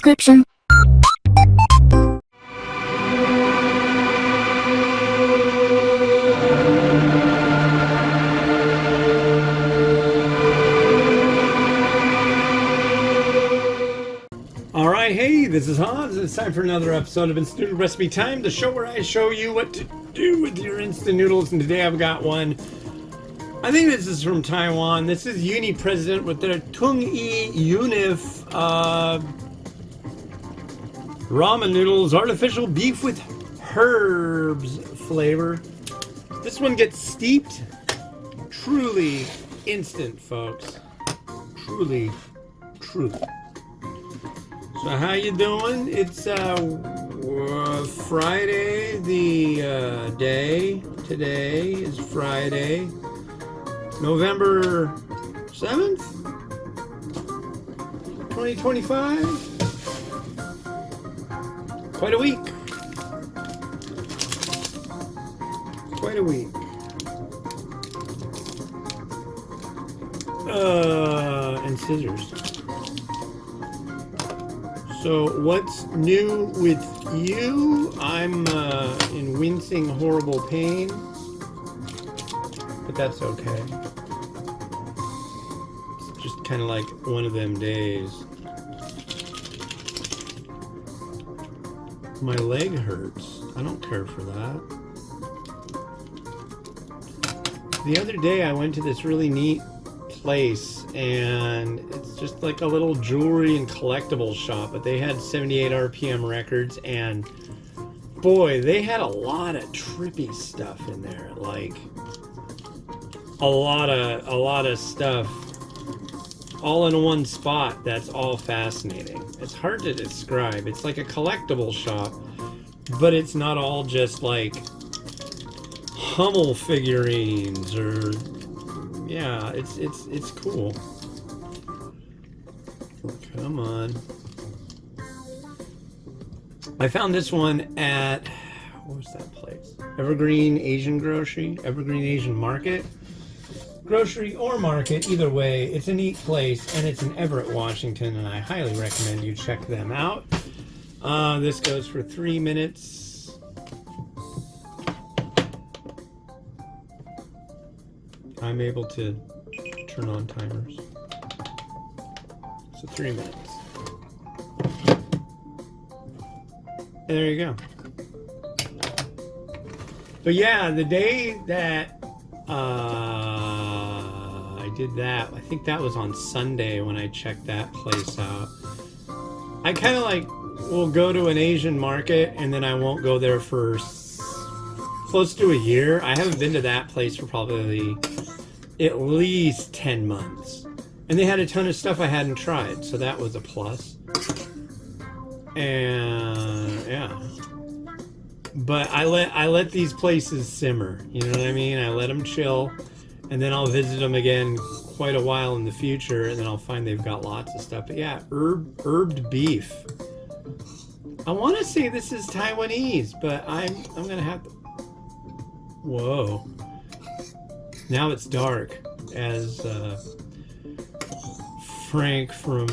description. Alright, hey, this is Hans, and it's time for another episode of Instant Noodle Recipe Time, the show where I show you what to do with your instant noodles, and today I've got one. I think this is from Taiwan. This is Unif President with their Tung Unif Ramen Noodles, artificial beef with Herrbs flavor. This one gets steeped. Truly instant, folks. Truly. So how you doing? It's Friday, the day. Today is Friday, November 7th, 2025. Quite a week. And scissors. So what's new with you? I'm in wincing horrible pain, but that's okay. It's just kind of like one of them days. My leg hurts. I don't care for that. The other day I went to this really neat place, and it's just like a little jewelry and collectible shop, but they had 78 RPM records, and boy, they had a lot of trippy stuff in there, like a lot of stuff all in one spot. That's all fascinating. It's hard to describe. It's like a collectible shop, but it's not all just like Hummel figurines or yeah, it's cool. Come on. I found this one at, what was that place? Evergreen Asian Market. Grocery or market, either way, it's a neat place, and it's in Everett, Washington, and I highly recommend you check them out. This goes for 3 minutes. I'm able to turn on timers. So 3 minutes. And there you go. But yeah, the day that I did that, I think that was on Sunday when I checked that place out. I kind of like will go to an Asian market and then I won't go there for close to a year. I haven't been to that place for probably at least 10 months. And they had a ton of stuff I hadn't tried, so that was a plus. And yeah. But I let these places simmer, you know what I mean? I let them chill, and then I'll visit them again quite a while in the future, and then I'll find they've got lots of stuff. But yeah, herbed beef. I want to say this is Taiwanese, but I'm gonna have to. Whoa! Now it's dark, as Frank from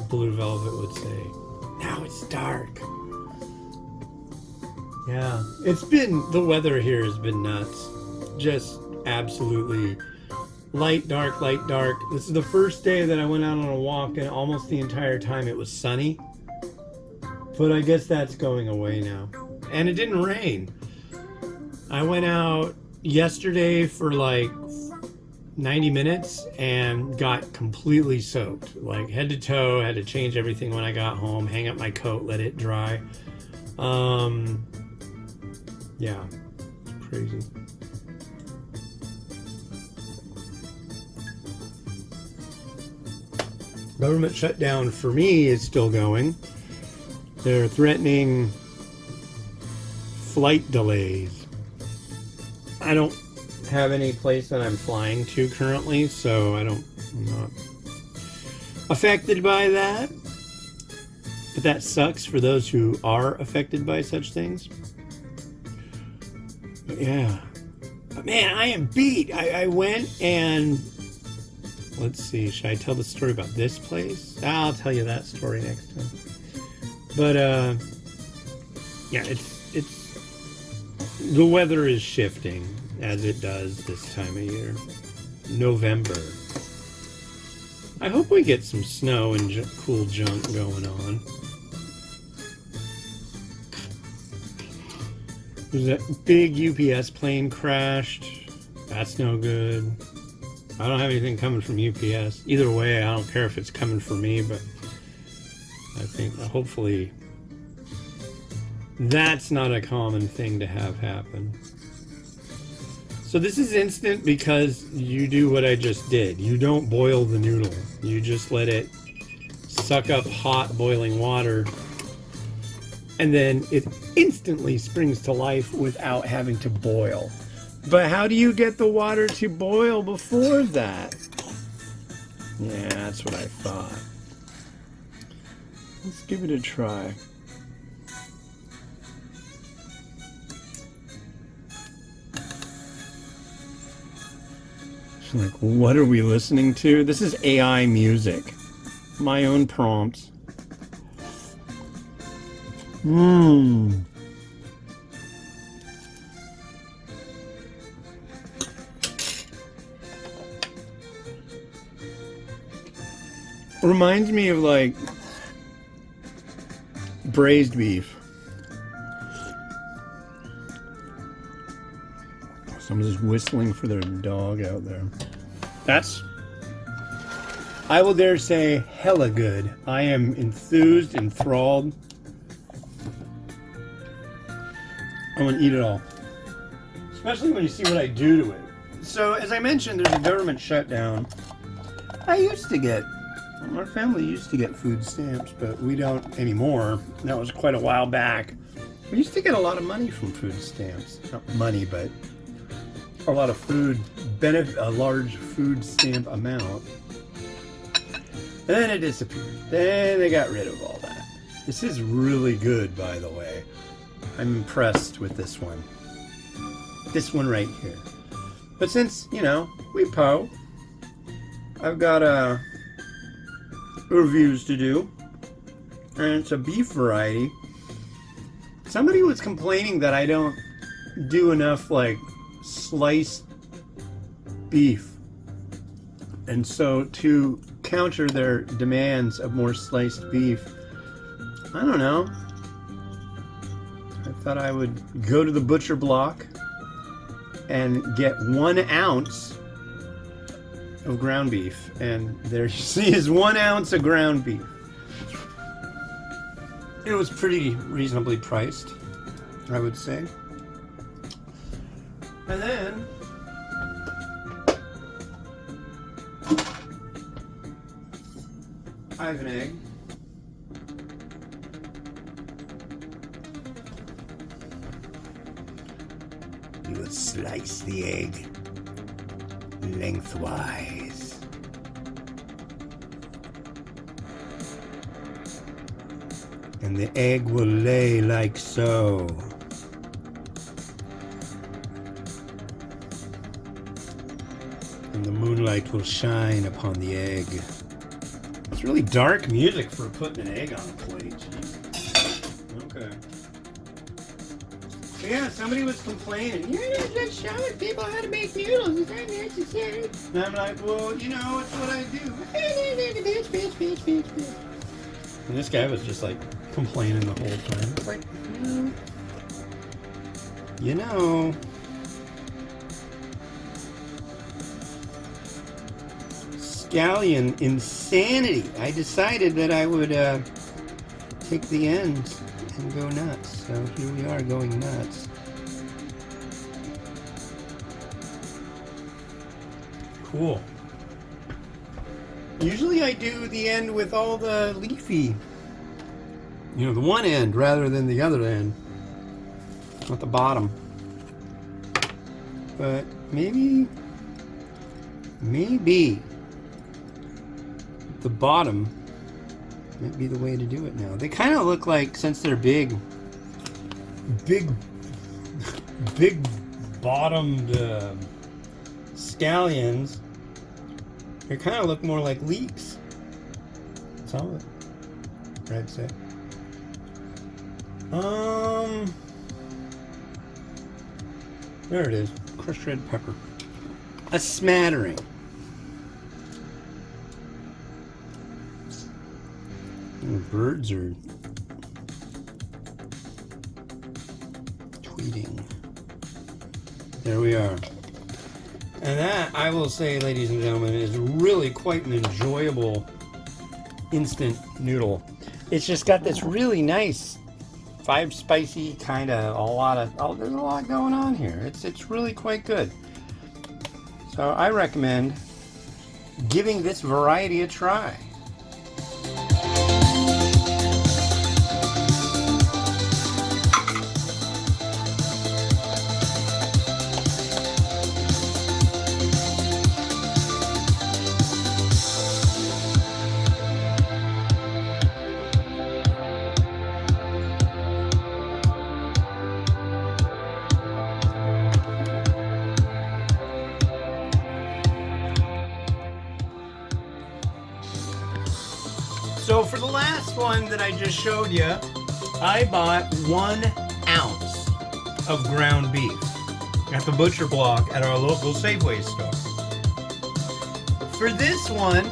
Blue Velvet would say. Now it's dark. Yeah, the weather here has been nuts. Just absolutely light, dark. This is the first day that I went out on a walk, and almost the entire time it was sunny. But I guess that's going away now. And it didn't rain. I went out yesterday for like 90 minutes and got completely soaked, like head to toe. Had to change everything when I got home, hang up my coat, let it dry. Yeah, it's crazy. Government shutdown for me is still going. They're threatening flight delays. I don't have any place that I'm flying to currently, so I'm not affected by that. But that sucks for those who are affected by such things. But yeah. But man, I am beat. I went and let's see, should I tell the story about this place? I'll tell you that story next time. But yeah, it's the weather is shifting as it does this time of year. November. I hope we get some snow and cool junk going on. There's that big UPS plane crashed. That's no good. I don't have anything coming from UPS. Either way, I don't care if it's coming for me, but I think hopefully that's not a common thing to have happen. So this is instant because you do what I just did. You don't boil the noodle. You just let it suck up hot boiling water, and then it instantly springs to life without having to boil. But how do you get the water to boil before that? Yeah, that's what I thought. Let's give it a try. Like, what are we listening to? This is AI music. My own prompts. Reminds me of like braised beef. Someone's just whistling for their dog out there. That's, I will dare say, hella good. I am enthused, enthralled. I want to eat it all. Especially when you see what I do to it. So, as I mentioned, there's a government shutdown. Our family used to get food stamps, but we don't anymore. That was quite a while back. We used to get a lot of money from food stamps. Not money, but a lot of food benefit, a large food stamp amount. And then it disappeared. Then they got rid of all that. This is really good, by the way. I'm impressed with this one. This one right here. But since, we po, I've got reviews to do. And it's a beef variety. Somebody was complaining that I don't do enough, sliced beef, and so to counter their demands of more sliced beef, I don't know, I thought I would go to the butcher block and get 1 ounce of ground beef, and there you see is 1 ounce of ground beef. It was pretty reasonably priced, I would say. And then I have an egg. You would slice the egg lengthwise. And the egg will lay like so. And the moonlight will shine upon the egg. It's really dark music for putting an egg on a plate. Okay. So yeah, somebody was complaining, you're not just showing people how to make noodles, is that necessary? And I'm like, well, it's what I do. And this guy was just complaining the whole time. It's like, scallion insanity. I decided that I would take the ends and go nuts. So here we are going nuts. Cool. Usually I do the end with all the leafy, the one end rather than the other end. Not the bottom. But maybe the bottom might be the way to do it now. They kind of look like, since they're big bottomed scallions, they kind of look more like leeks. That's all Red said. There it is. Crushed red pepper. A smattering. Birds are tweeting. There we are. And that, I will say, ladies and gentlemen, is really quite an enjoyable instant noodle. It's just got this really nice, five spicy kind of there's a lot going on here. It's really quite good. So I recommend giving this variety a try. So for the last one that I just showed you, I bought 1 ounce of ground beef at the butcher block at our local Safeway store. For this one,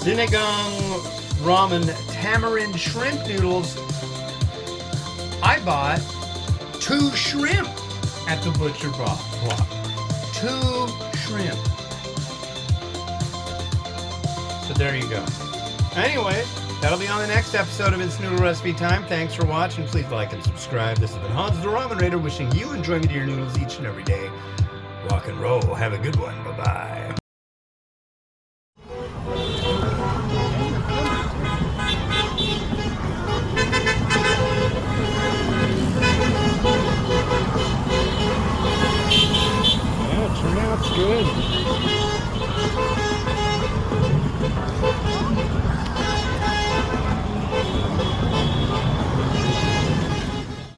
Sinigang Ramen Tamarind Shrimp Noodles, I bought 2 shrimp at the butcher block. 2 shrimp. So there you go. Anyway, that'll be on the next episode of It's Noodle Recipe Time. Thanks for watching. Please like and subscribe. This has been Hans the Ramen Raider wishing you enjoyment of your noodles each and every day. Rock and roll. Have a good one. Bye-bye. Yeah, turnout's good.